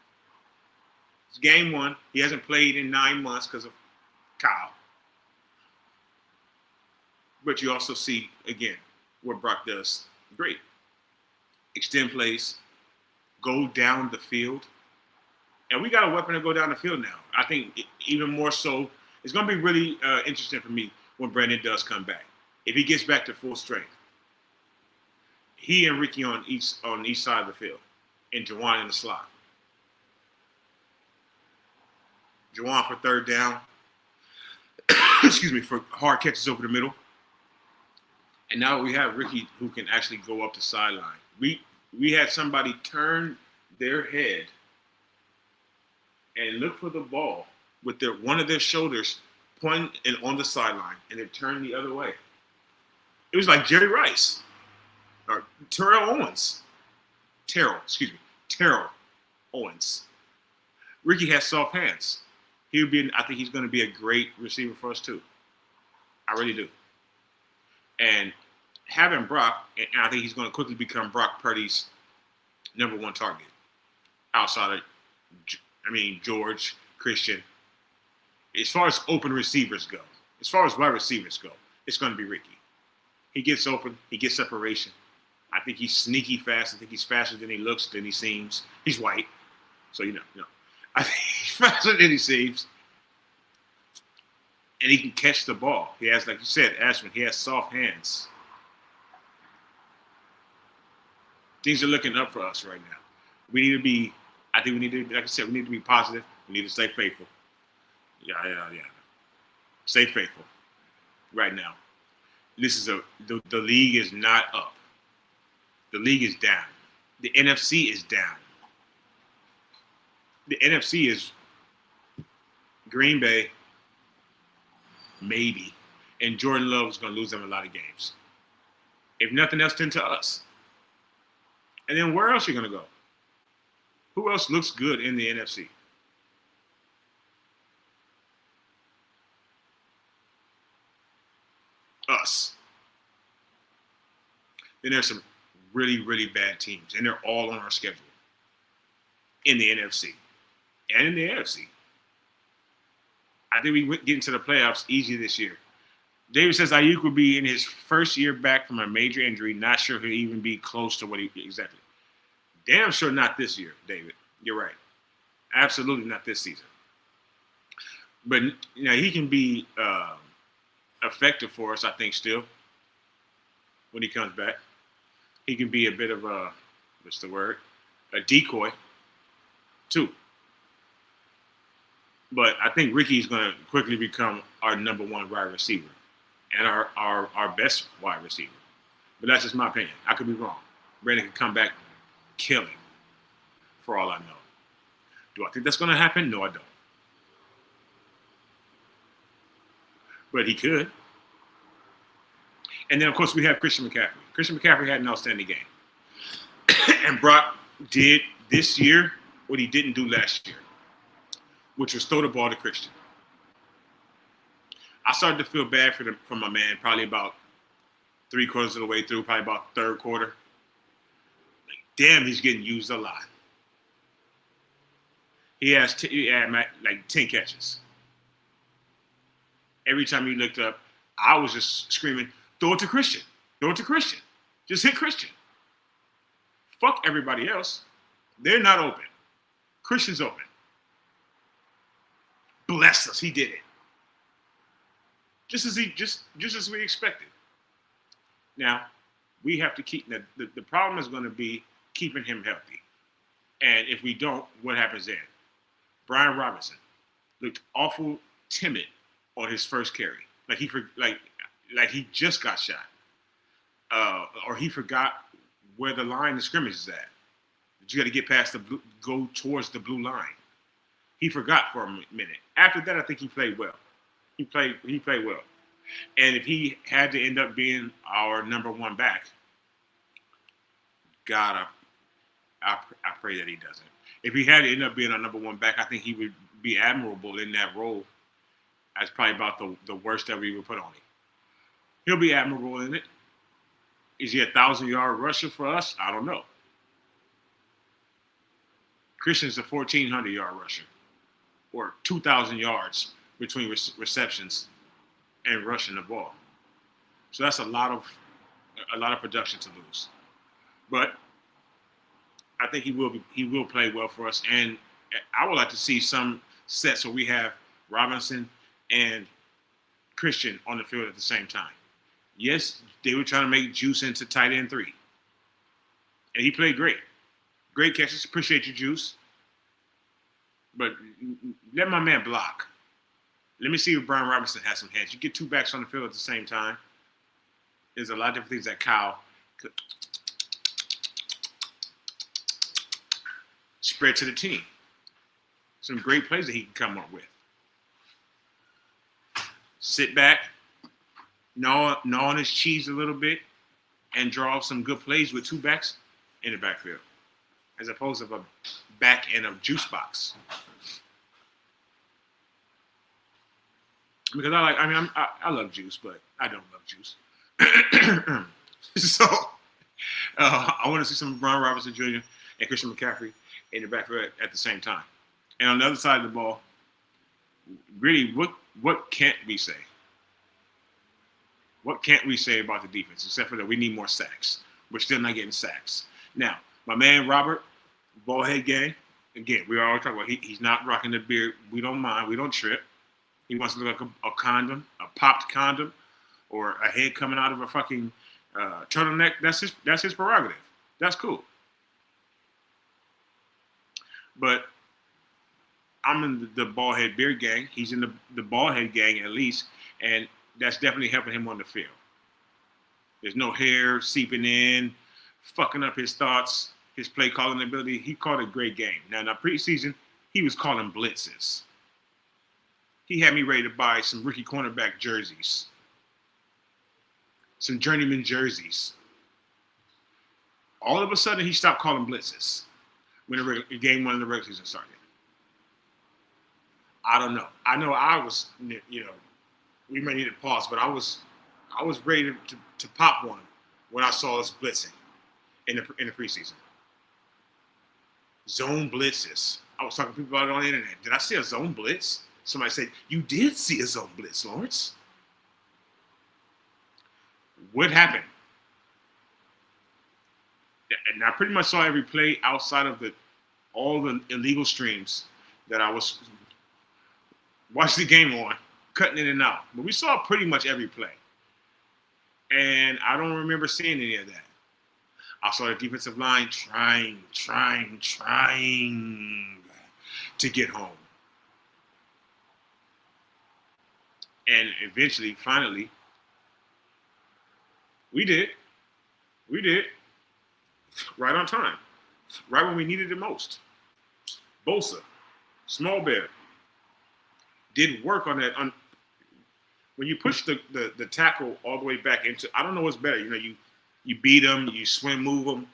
It's game 1. He hasn't played in 9 months because of Kyle. But you also see, again, what Brock does great. Extend plays, go down the field. And we got a weapon to go down the field now. I think even more so, it's going to be really interesting for me when Brandon does come back. If he gets back to full strength. He and Ricky on each side of the field, and Juwan in the slot. Juwan for third down. Excuse me, for hard catches over the middle. And now we have Ricky who can actually go up the sideline. We had somebody turn their head and look for the ball with one of their shoulders pointing on the sideline, and then turn the other way. It was like Jerry Rice or Terrell Owens. Terrell Owens. Ricky has soft hands. I think he's going to be a great receiver for us too. I really do. And having Brock, and I think he's going to quickly become Brock Purdy's number 1 target outside of, George, Christian. As far as open receivers go, as far as wide receivers go, it's going to be Ricky. He gets open. He gets separation. I think he's sneaky fast. I think he's faster than he looks, than he seems. He's white. So, I think he's faster than he seems. And he can catch the ball. He has, like you said, Ashman, he has soft hands. Things are looking up for us right now. We need to be, like I said, we need to be positive. We need to stay faithful. Yeah. Stay faithful right now. This is the league is not up. The league is down. The NFC is down. The NFC is Green Bay, maybe, and Jordan Love is going to lose them a lot of games. If nothing else, then to us. And then where else are you going to go? Who else looks good in the NFC? Us. Then there's some really, really bad teams, and they're all on our schedule in the NFC and in the AFC. I think we get into the playoffs easy this year. David says Ayuk will be in his first year back from a major injury. Not sure he'll even be close to what he exactly. Damn sure not this year, David. You're right. Absolutely not this season. But he can be effective for us, I think, still when he comes back. He can be a bit of a decoy too. But I think Ricky's going to quickly become our number 1 wide receiver and our best wide receiver. But that's just my opinion. I could be wrong. Brandon can come back killing for all I know. Do I think that's going to happen? No, I don't. But he could. And then, of course, we have Christian McCaffrey. Christian McCaffrey had an outstanding game. And Brock did this year what he didn't do last year. which was throw the ball to Christian. I started to feel bad for my man probably about 3/4 of the way through, probably about third quarter. Like, damn, he's getting used a lot. He had like 10 catches. Every time he looked up, I was just screaming, throw it to Christian. Throw it to Christian. Just hit Christian. Fuck everybody else. They're not open. Christian's open. Bless us, he did it. Just as we expected. Now, we have to keep the problem is going to be keeping him healthy. And if we don't, what happens then? Brian Robinson looked awful timid on his first carry. Like he just got shot. Or he forgot where the line of scrimmage is at. You got to get past go towards the blue line. He forgot for a minute. After that, I think he played well. He played well. And if he had to end up being our number one back, God, I pray that he doesn't. If he had to end up being our number one back, I think he would be admirable in that role. That's probably about the worst that we would put on him. He'll be admirable in it. Is he a 1,000-yard rusher for us? I don't know. Christian's a 1,400-yard rusher, or 2,000 yards between receptions and rushing the ball. So that's a lot of production to lose. But I think he will play well for us, and I would like to see some sets where we have Robinson and Christian on the field at the same time. Yes, they were trying to make Juice into tight end 3. And he played great. Great catches. Appreciate you, Juice. But let my man block. Let me see if Brian Robinson has some hands. You get 2 backs on the field at the same time. There's a lot of different things that Kyle could spread to the team. Some great plays that he can come up with. Sit back, gnaw on his cheese a little bit, and draw some good plays with 2 backs in the backfield, as opposed to a back end of juice box. Because I love Juice, but I don't love Juice. So I want to see some Brian Robinson Jr. and Christian McCaffrey in the backfield at the same time. And on the other side of the ball, really, what can't we say? What can't we say about the defense, except for that we need more sacks? We're still not getting sacks. Now, my man Robert, Ballhead Gang, again, we always talk about he's not rocking the beard. We don't mind. We don't trip. He wants to look like a condom, a popped condom, or a head coming out of a fucking turtleneck. That's his prerogative. That's cool. But I'm in the Ballhead Beard Gang. He's in the Ballhead Gang at least, and that's definitely helping him on the field. There's no hair seeping in, fucking up his thoughts, his play calling ability. He called a great game. Now, in our preseason, he was calling blitzes. He had me ready to buy some rookie cornerback jerseys, some journeyman jerseys. All of a sudden, he stopped calling blitzes when the game 1 of the regular season started. I don't know. I know I was, we may need to pause, but I was ready to pop one when I saw us blitzing in the preseason. Zone blitzes. I was talking to people about it on the internet. Did I see a zone blitz? Somebody said, you did see a zone blitz, Lawrence. What happened? And I pretty much saw every play outside of all the illegal streams that I was watching the game on, cutting in and out. But we saw pretty much every play. And I don't remember seeing any of that. I saw the defensive line trying to get home. And eventually, finally, we did. Right on time. Right when we needed it most. Bosa, small bear, did work on that. When you push the tackle all the way back into, I don't know what's better. You beat them, you swim move them,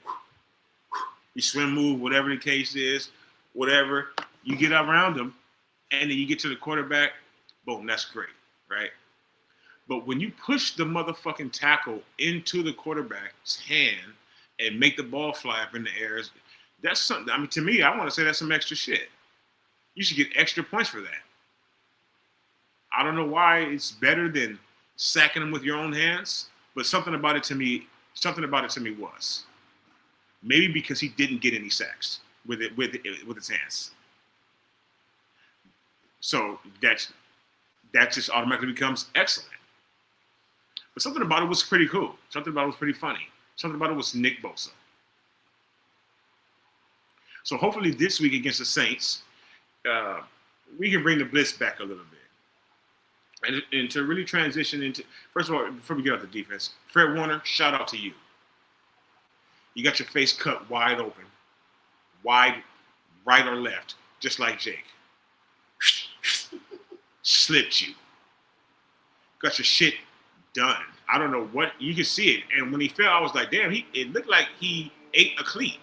you swim move, whatever the case is, whatever. You get around them and then you get to the quarterback, boom, that's great, right? But when you push the motherfucking tackle into the quarterback's hand and make the ball fly up in the air, that's something. I mean, to me, I want to say that's some extra shit. You should get extra points for that. I don't know why it's better than sacking them with your own hands, but something about it to me was maybe because he didn't get any sacks with his hands. So that just automatically becomes excellent. But something about it was pretty cool. Something about it was pretty funny. Something about it was Nick Bosa. So hopefully this week against the Saints, we can bring the blitz back a little bit. And to really transition into, first of all, before we get out the defense, Fred Warner, shout out to you. You got your face cut wide open, wide right or left, just like Jake. Slipped you. Got your shit done. I don't know what, you can see it. And when he fell, I was like, damn, it looked like he ate a cleat.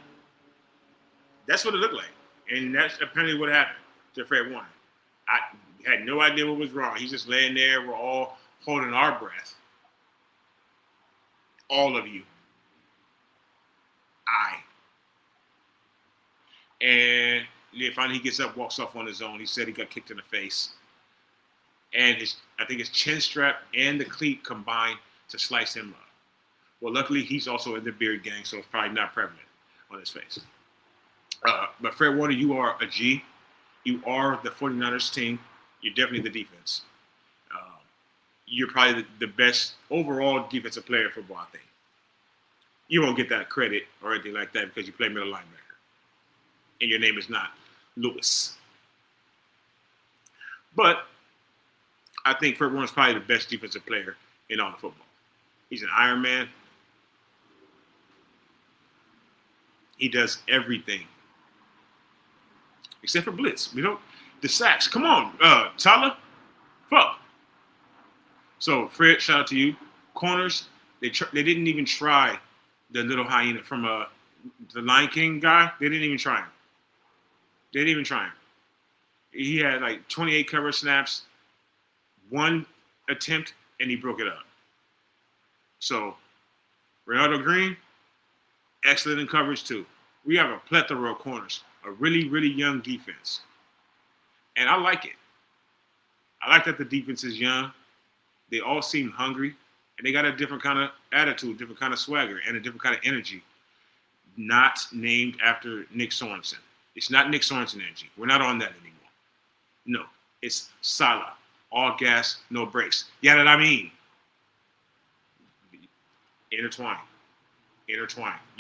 That's what it looked like. And that's apparently what happened to Fred Warner. I had no idea what was wrong. He's just laying there. We're all holding our breath. All of you. And finally he gets up, walks off on his own. He said he got kicked in the face. And I think his chin strap and the cleat combined to slice him up. Well, luckily he's also in the beard gang, so it's probably not prevalent on his face. But Fred Warner, you are a G. You are the 49ers team. You're definitely the defense. You're probably the best overall defensive player in football, I think. You won't get that credit or anything like that because you play middle linebacker. And your name is not Lewis. But I think Fred Warner is probably the best defensive player in all of football. He's an Iron Man. He does everything. Except for blitz. The sacks. Come on, Tyler. Fuck. So, Fred, shout out to you. Corners, they didn't even try the little hyena from the Lion King guy. They didn't even try him. He had like 28 cover snaps, one attempt, and he broke it up. So, Ronaldo Green, excellent in coverage too. We have a plethora of corners, a really, really young defense. And I like it. I like that the defense is young. They all seem hungry, and they got a different kind of attitude, different kind of swagger, and a different kind of energy. Not named after Nick Sorensen. It's not Nick Sorensen energy. We're not on that anymore. No, it's Salah. All gas, no brakes. You know what I mean? Intertwine. You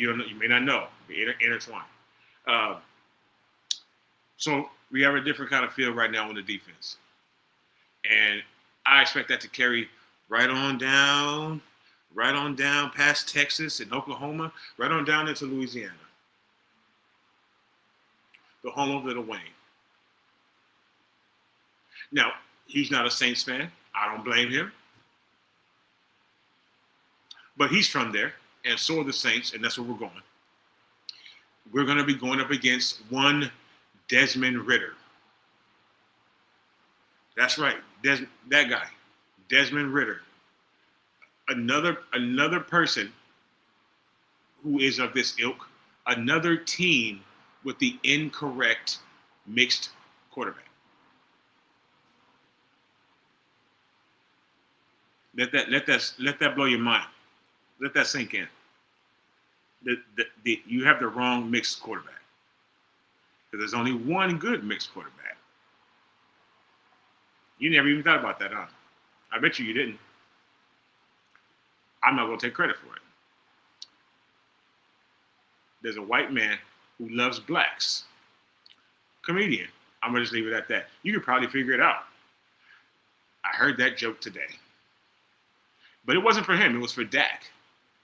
don't know. You may not know. Intertwine. So we have a different kind of feel right now on the defense, and I expect that to carry right on down past Texas and Oklahoma, right on down into Louisiana, the home of Little Wayne. Now, he's not a Saints fan. I don't blame him. But he's from there, and so are the Saints, and that's where we're going. We're going to be going up against one Desmond Ridder. That's right, that guy, Desmond Ridder. Another person who is of this ilk, another team with the incorrect mixed quarterback. Let that blow your mind. Let that sink in. You have the wrong mixed quarterback. Because there's only one good mixed quarterback. You never even thought about that, huh? I bet you didn't. I'm not going to take credit for it. There's a white man who loves blacks. Comedian. I'm going to just leave it at that. You could probably figure it out. I heard that joke today. But it wasn't for him. It was for Dak.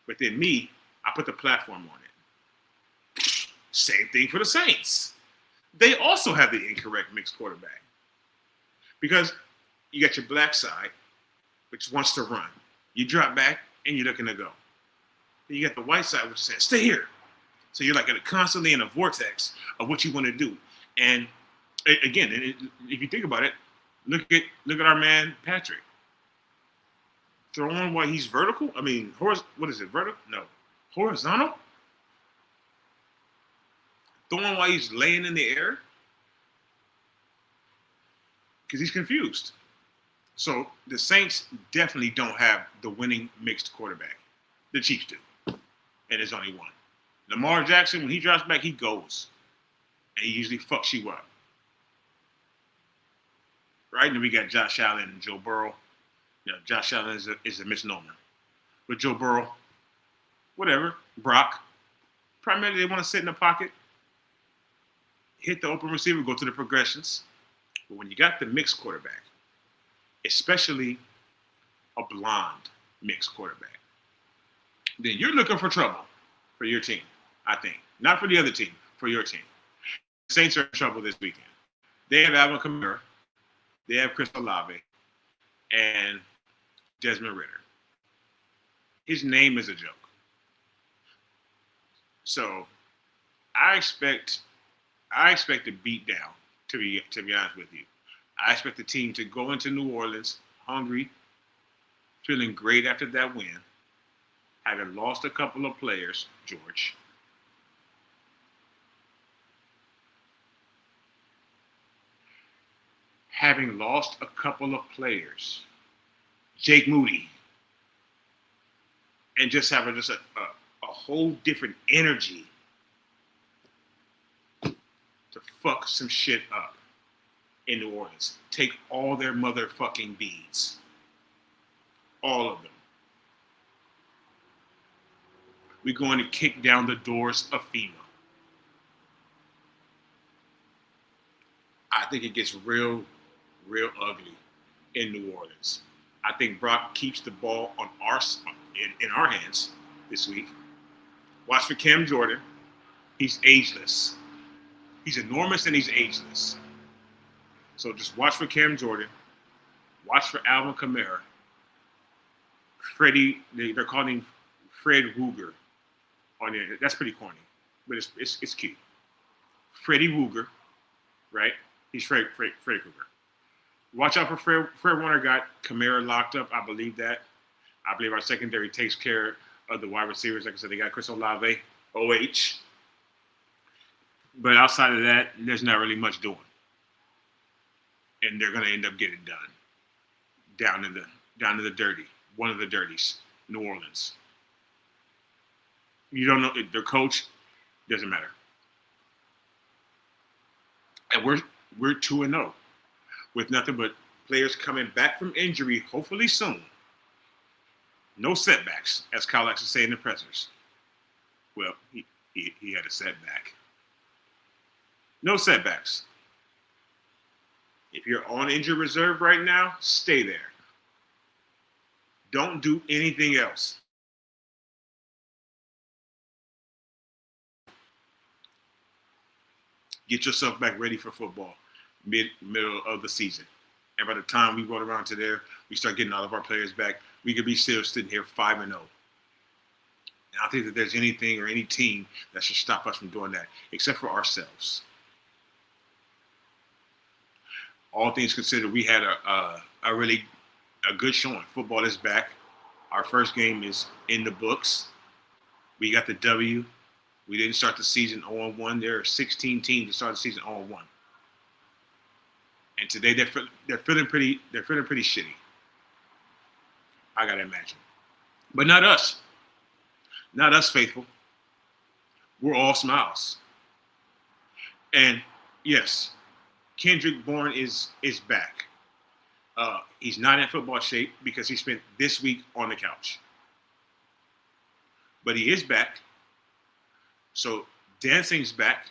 But then me, I put the platform on it. Same thing for the Saints. They also have the incorrect mixed quarterback. Because you got your black side, which wants to run. You drop back, and you're looking to go. Then you got the white side, which says, stay here. So you're like constantly in a vortex of what you want to do. And Again, if you think about it, look at our man Patrick. Throwing while he's vertical. I mean, what is it? Vertical? No, horizontal. Throwing while he's laying in the air because he's confused. So the Saints definitely don't have the winning mixed quarterback. The Chiefs do, and there's only one. Lamar Jackson, when he drops back, he goes, and he usually fucks you up. Right? And then we got Josh Allen and Joe Burrow. Josh Allen is a misnomer. But Joe Burrow, whatever. Brock, primarily they want to sit in the pocket, hit the open receiver, go to the progressions. But when you got the mixed quarterback, especially a blonde mixed quarterback, then you're looking for trouble for your team, I think. Not for the other team, for your team. The Saints are in trouble this weekend. They have Alvin Kamara. They have Chris Olave and Desmond Ridder. His name is a joke. So I expect a beat down, to be honest with you. I expect the team to go into New Orleans hungry, feeling great after that win, having lost a couple of players, George. Having lost a couple of players, Jake Moody, and just having a whole different energy to fuck some shit up in New Orleans. Take all their motherfucking beads. All of them. We're going to kick down the doors of FEMA. I think it gets real ugly in New Orleans. I think Brock keeps the ball on in our hands this week. Watch for Cam Jordan. He's ageless. He's enormous and he's ageless. So just watch for Cam Jordan. Watch for Alvin Kamara. Freddie, they're calling him Fred Ruger on there. That's pretty corny, but it's cute. Freddie Ruger, right? He's Fred Ruger. Watch out for Fred Warner. Got Kamara locked up. I believe that. I believe our secondary takes care of the wide receivers. Like I said, they got Chris Olave, OH. But outside of that, there's not really much doing. And they're going to end up getting done down in the dirty, one of the dirties, New Orleans. You don't know their coach, doesn't matter. And we're 2-0 with nothing but players coming back from injury, hopefully soon. No setbacks, as Kyle likes to say in the pressers. Well, he had a setback. No setbacks. If you're on injured reserve right now, stay there. Don't do anything else. Get yourself back ready for football, middle of the season. And by the time we roll around to there, we start getting all of our players back, we could be still sitting here 5-0. And I don't think that there's anything or any team that should stop us from doing that, except for ourselves. All things considered, we had a really good showing. Football is back. Our first game is in the books. We got the W. We didn't start the season 0-1. There are 16 teams that started the season 0-1. And today they're feeling pretty shitty. I gotta imagine. But not us. Not us, faithful. We're all smiles. And yes, Kendrick Bourne is back. He's not in football shape because he spent this week on the couch. But he is back. So dancing's back.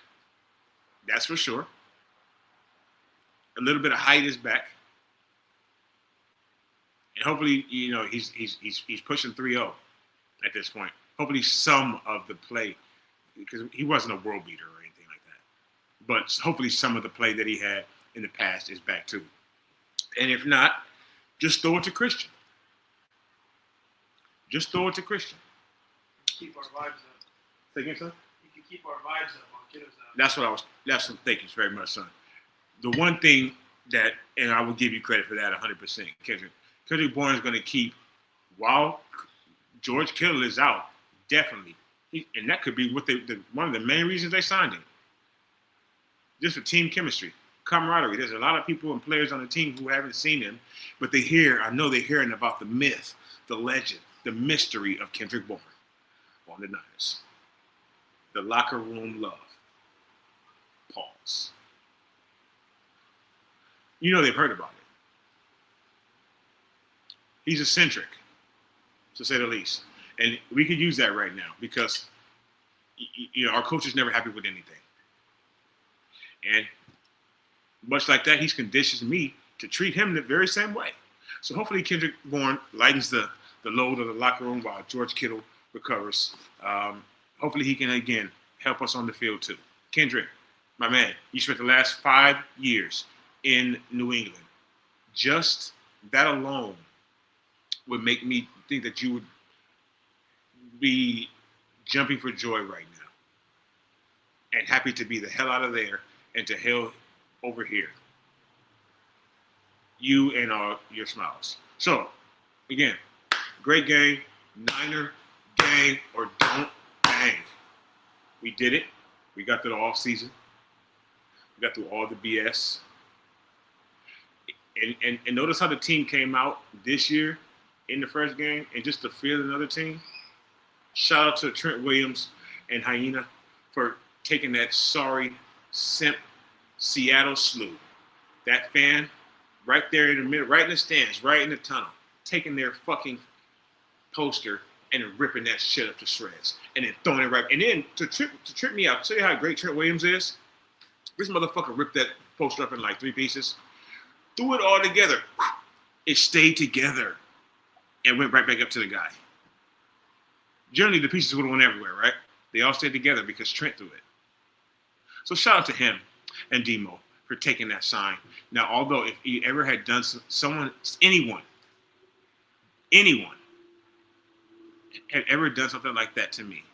That's for sure. A little bit of height is back. And hopefully, he's pushing 3-0 at this point. Hopefully some of the play, because he wasn't a world beater or anything like that. But hopefully some of the play that he had in the past is back too. And if not, just throw it to Christian. Just throw it to Christian. Keep our vibes up. Say again, son? You can keep our vibes up on kiddos out. Thank you very much, son. the one thing that, and I will give you credit for that 100%, Kendrick Bourne is going to keep, while George Kittle is out, definitely. And that could be what one of the main reasons they signed him. Just for team chemistry, camaraderie. There's a lot of people and players on the team who haven't seen him, but I know they're hearing about the myth, the legend, the mystery of Kendrick Bourne on the Niners. The locker room love. Pause. You know they've heard about it. He's eccentric, to say the least. And we could use that right now because our coach is never happy with anything. And much like that, he's conditioned me to treat him the very same way. So hopefully Kendrick Bourne lightens the load of the locker room while George Kittle recovers. Hopefully he can, again, help us on the field too. Kendrick, my man, you spent the last 5 years in New England. Just that alone would make me think that you would be jumping for joy right now and happy to be the hell out of there and to hell over here. You and all your smiles. So, again, great game. Niner gang or don't bang. We did it. We got through the off season. We got through all the BS. And notice how the team came out this year in the first game and just to feel another team. Shout out to Trent Williams and Hyena for taking that sorry simp Seattle slew. That fan right there in the middle, right in the stands, right in the tunnel, taking their fucking poster and then ripping that shit up to shreds and then throwing it right. And then to trip me out, tell you how great Trent Williams is. This motherfucker ripped that poster up in like 3 pieces, threw it all together. It stayed together and went right back up to the guy. Generally, the pieces would have went everywhere, right? They all stayed together because Trent threw it. So shout out to him and Demo for taking that sign. Now, although if he ever had done anyone had ever done something like that to me,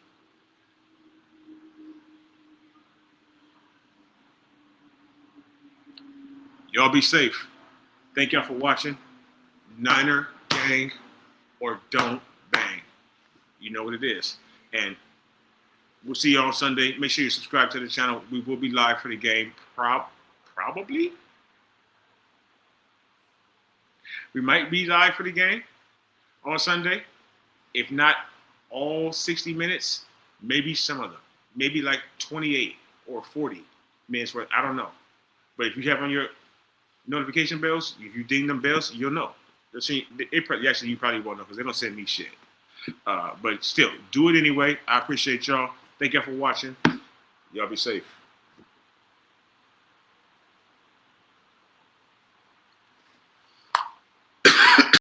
y'all be safe. Thank y'all for watching. Niner gang or don't bang. You know what it is. And we'll see you on Sunday. Make sure you subscribe to the channel. We will be live for the game. Probably. We might be live for the game on Sunday. If not all 60 minutes, maybe some of them. Maybe like 28 or 40 minutes worth. I don't know. But if you have on your notification bells, if you ding them bells, you'll know. Actually, you probably won't know because they don't send me shit. But still, do it anyway. I appreciate y'all. Thank y'all for watching. Y'all be safe.